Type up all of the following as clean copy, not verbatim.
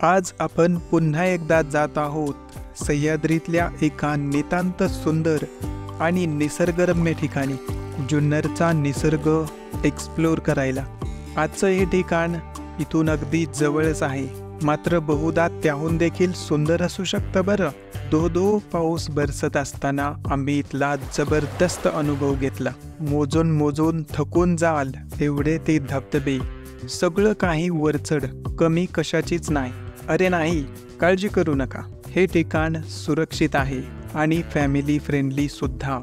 आज आपण पुन्हा एकदा जात आहोत सह्याद्रीतल्या एका नितांत सुंदर आणि निसर्गरम्य ठिकाणी, जुन्नरचा निसर्ग एक्सप्लोर करायला। आजचं हे ठिकाण इथून अगदी जवळच आहे, मात्र बहुधा त्याहून देखील सुंदर असू शकतं बरं। धो पाऊस बरसत असताना आम्ही इथला जबरदस्त अनुभव घेतला। मोजून मोजून थकून जाल एवढे ते धबधबे, सगळं काही वरचढ, कमी कशाचीच नाही। अरे नाही, काळजी करू नका, हे ठिकाण सुरक्षित आहे आणि फॅमिली फ्रेंडली सुद्धा।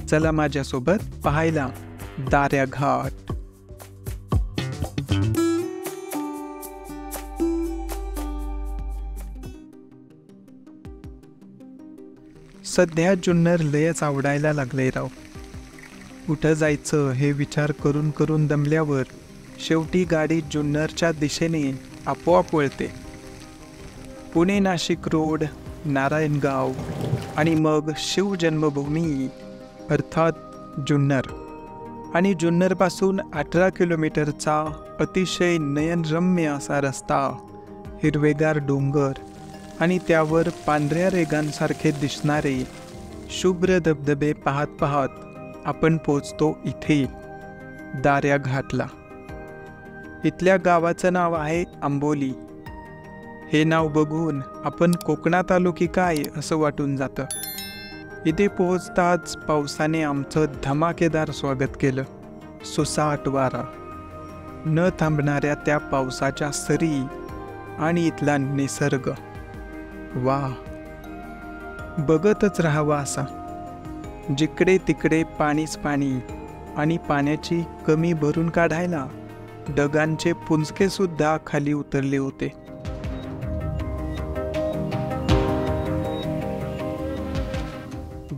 चला माझ्यासोबत पाहायला दाऱ्या घाट। सध्या जुन्नर लयच आवडायला लागले राव। कुठं जायचं हे विचार करून करून दमल्यावर शेवटी गाडी जुन्नरच्या दिशेने आपोआप वळते। पुणे नाशिक रोड, नारायणगाव आणि मग शिवजन्मभूमी अर्थात जुन्नर। आणि जुन्नरपासून 18 किलोमीटरचा अतिशय नयनरम्य असा रस्ता, हिरवेगार डोंगर आणि त्यावर पांढऱ्या रेगांसारखे दिसणारे शुभ्र धबधबे पाहत पाहत आपण पोचतो इथे दाऱ्या घाटला। इथल्या गावाचं नाव आहे आंबोली। हे नाव बघून आपण कोकणात आलो की काय असं वाटून जातं। इथे पोहोचताच पावसाने आमचं धमाकेदार स्वागत केलं। सुसाट वारा, न थांबणाऱ्या त्या पावसाच्या सरी आणि इथला निसर्ग, वाह, बघतच राहावा असा। जिकडे तिकडे पाणीच पाणी आणि पाण्याची कमी भरून काढायला ढगांचे पुंजके सुद्धा खाली उतरले होते।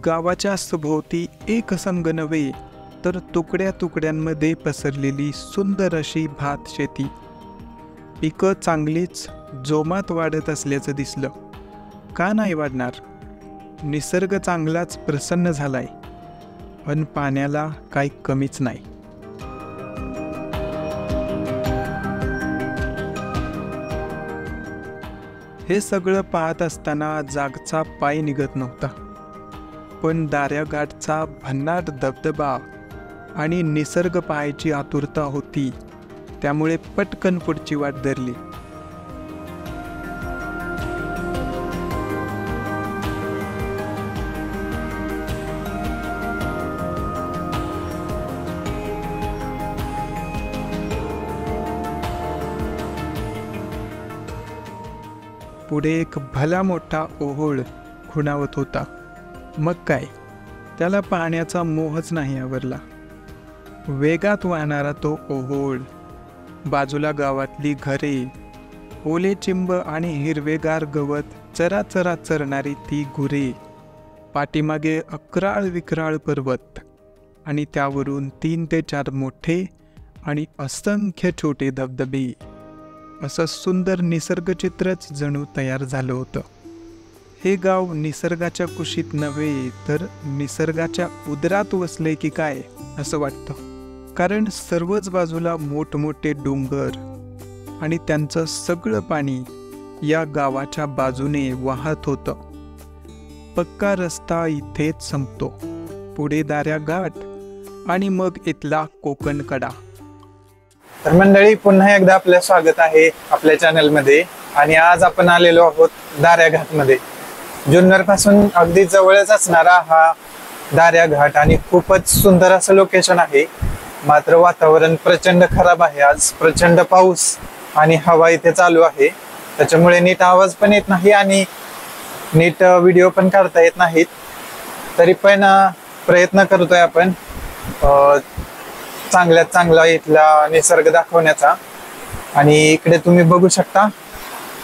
गावाच्या सभोवती एक संघ नव्हे तर तुकड्या तुकड्यांमध्ये पसरलेली सुंदर अशी भात शेती। पिकं चांगलीच जोमात वाढत असल्याचं दिसलं। का नाही वाढणार? निसर्ग चांगलाच प्रसन्न झालाय, पण पाण्याला काही कमीच नाही। हे सगळं पाहत असताना जागचा पाय निघत नव्हता, पण दाऱ्या घाटचा भन्नाट धबधबा आणि निसर्ग पाहायची आतुरता होती, त्यामुळे पटकन पुढची वाट धरली। पुढे एक भला मोठा ओहोळ खुणावत होता। मग काय, त्याला पाहण्याचा मोहच नाही आवरला। वेगात वाहणारा तो ओहोळ, बाजूला गावातली घरे, ओले चिंब आणि हिरवेगार गवत चराचरा चरणारी ती गुरे, पाठीमागे अक्राळ विक्राळ पर्वत आणि त्यावरून 3 ते 4 मोठे आणि असंख्य छोटे धबधबे, असं सुंदर निसर्गचित्रच जणू तयार झालं होतं। हे गाव निसर्गाच्या कुशीत नव्हे तर निसर्गाच्या उदरात वसले की काय असं वाटतं, कारण सर्वच बाजूला मोठमोठे डोंगर आणि त्यांचं सगळं पाणी या गावाच्या बाजूने वाहत होतं। पक्का रस्ता इथेच संपतो, पुढे दाऱ्या घाट आणि मग इथला कोकण कडा। तर मंडळी, पुन्हा एकदा आपलं स्वागत आहे आपल्या चॅनलमध्ये। आणि आज आपण आलेलो आहोत दाऱ्या घाटमध्ये। जुन्नर पासून अगदी जवळच असणारा हा दाऱ्या घाट आणि खूपच सुंदर असं लोकेशन आहे। मात्र वातावरण प्रचंड खराब आहे, आज प्रचंड पाऊस आणि हवा इथे चालू आहे, त्याच्यामुळे नीट आवाज पण येत नाही आणि नीट व्हिडिओ पण काढता येत नाहीत। तरी पण प्रयत्न करतोय आपण चांगल्यात चांगला इथला निसर्ग दाखवण्याचा। आणि इकडे तुम्ही बघू शकता,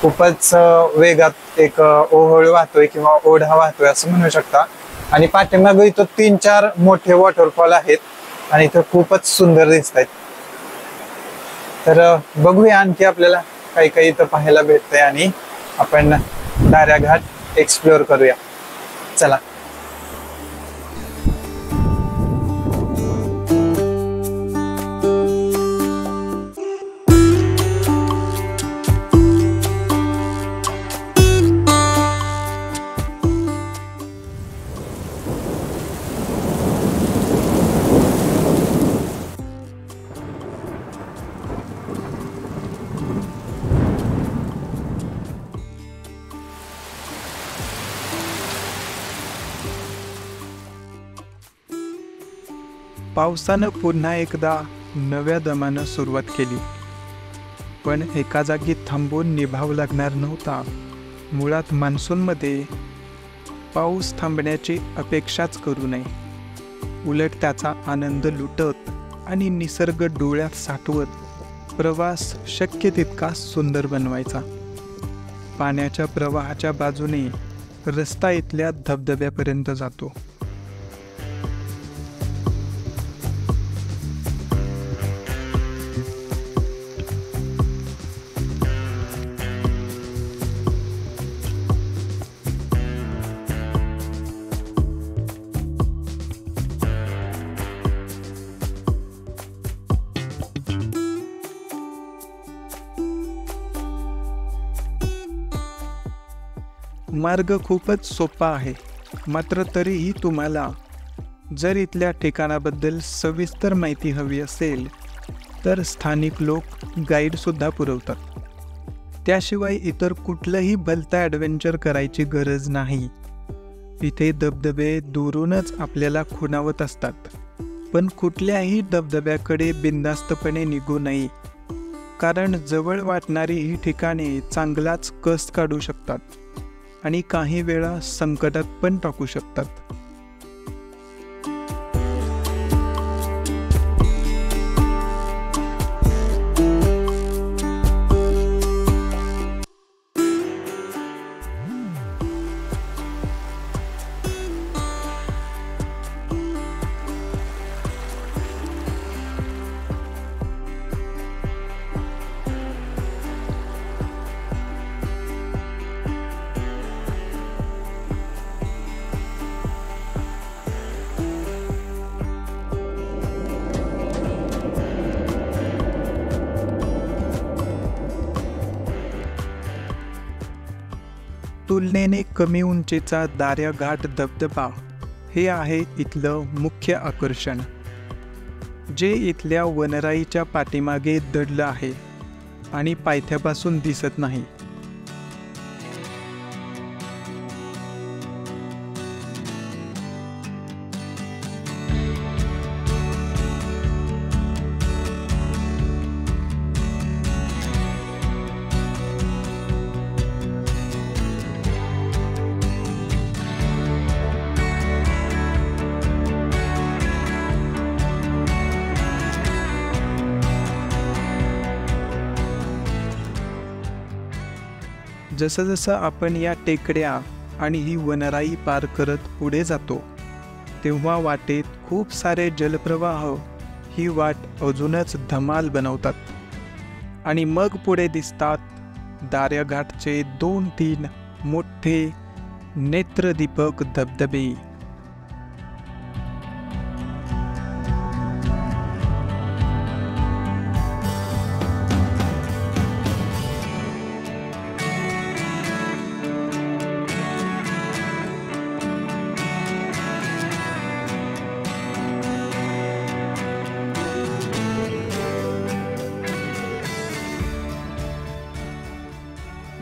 खूपच वेगात एक ओहोळ वाहतोय किंवा ओढा वाहतोय असं म्हणू शकता। आणि पाठीमागे इथं 3-4 मोठे वॉटरफॉल आहेत आणि इथं खूपच सुंदर दिसत आहेत। तर बघूया आणखी आपल्याला काही काही इथं पाहायला भेटतंय आणि आपण दाऱ्या घाट एक्सप्लोर करूया। चला। पावसानं पुन्हा एकदा नव्या दमानं सुरुवात केली. पण एका जागी थांबून निभावं लागणार नव्हता. मुळात मान्सूनमध्ये पाऊस थांबण्याची अपेक्षाच करू नये. उलट त्याचा आनंद लुटत आणि निसर्ग डोळ्यात साठवत प्रवास शक्य तितका सुंदर बनवायचा. पाण्याच्या प्रवाहाच्या बाजूने रस्ता इथल्या धबधब्यापर्यंत जातो. मार्ग खूपच सोपा आहे, मात्र तरीही तुम्हाला जर इथल्या ठिकाणाबद्दल सविस्तर माहिती हवी असेल तर स्थानिक लोक गाईडसुद्धा पुरवतात. त्याशिवाय इतर कुठलंही भलतं ॲडव्हेंचर करायची गरज नाही. इथे धबधबे दुरूनच आपल्याला खुणावत असतात. पण कुठल्याही धबधब्याकडे बिनधास्तपणे निघू नये, कारण जवळ वाटणारी ही ठिकाणे चांगलाच कस काढू शकतात आणि काही वेळा संकटात पण टाकू शकतात. तुलनेने कमी उंचीचा दार्या घाट धबधबा हे आहे इथलं मुख्य आकर्षण, जे इथल्या वनराईच्या पाठीमागे दडलं आहे आणि पायथ्यापासून दिसत नाही. जसं जसं आपण या टेकड्या आणि ही वनराई पार करत पुढे जातो, तेव्हा वाटेत खूप सारे जलप्रवाह ही वाट अजूनच धमाल बनवतात. आणि मग पुढे दिसतात दार्याघाटचे 2-3 मोठे नेत्रदीपक धबधबे.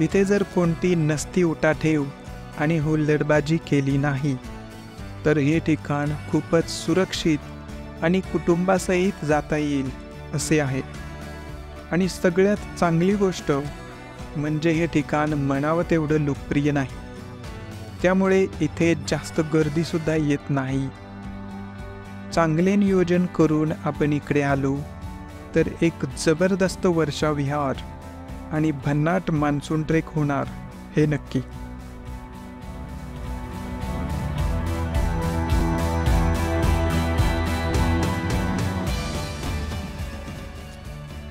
इथे जर कोणती नसती उठाठेव आणि हुल्लडबाजी केली नाही तर हे ठिकाण खूपच सुरक्षित आणि कुटुंबासहित जाता येईल असे आहे. आणि सगळ्यात चांगली गोष्ट म्हणजे हे ठिकाण म्हणावं तेवढं लोकप्रिय नाही, त्यामुळे इथे जास्त गर्दीसुद्धा येत नाही. चांगले नियोजन करून आपण इकडे आलो तर एक जबरदस्त वर्षाविहार आणि भन्नाट मान्सून ट्रेक होणार हे नक्की.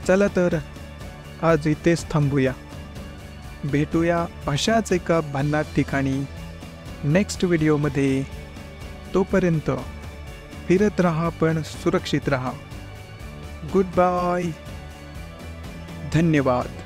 चला तर आज इथेच थांबूया. भेटूया अशाच एका भन्नाट ठिकाणी नेक्स्ट व्हिडिओमध्ये. तोपर्यंत फिरत राहा पण सुरक्षित राहा. Good bye. धन्यवाद.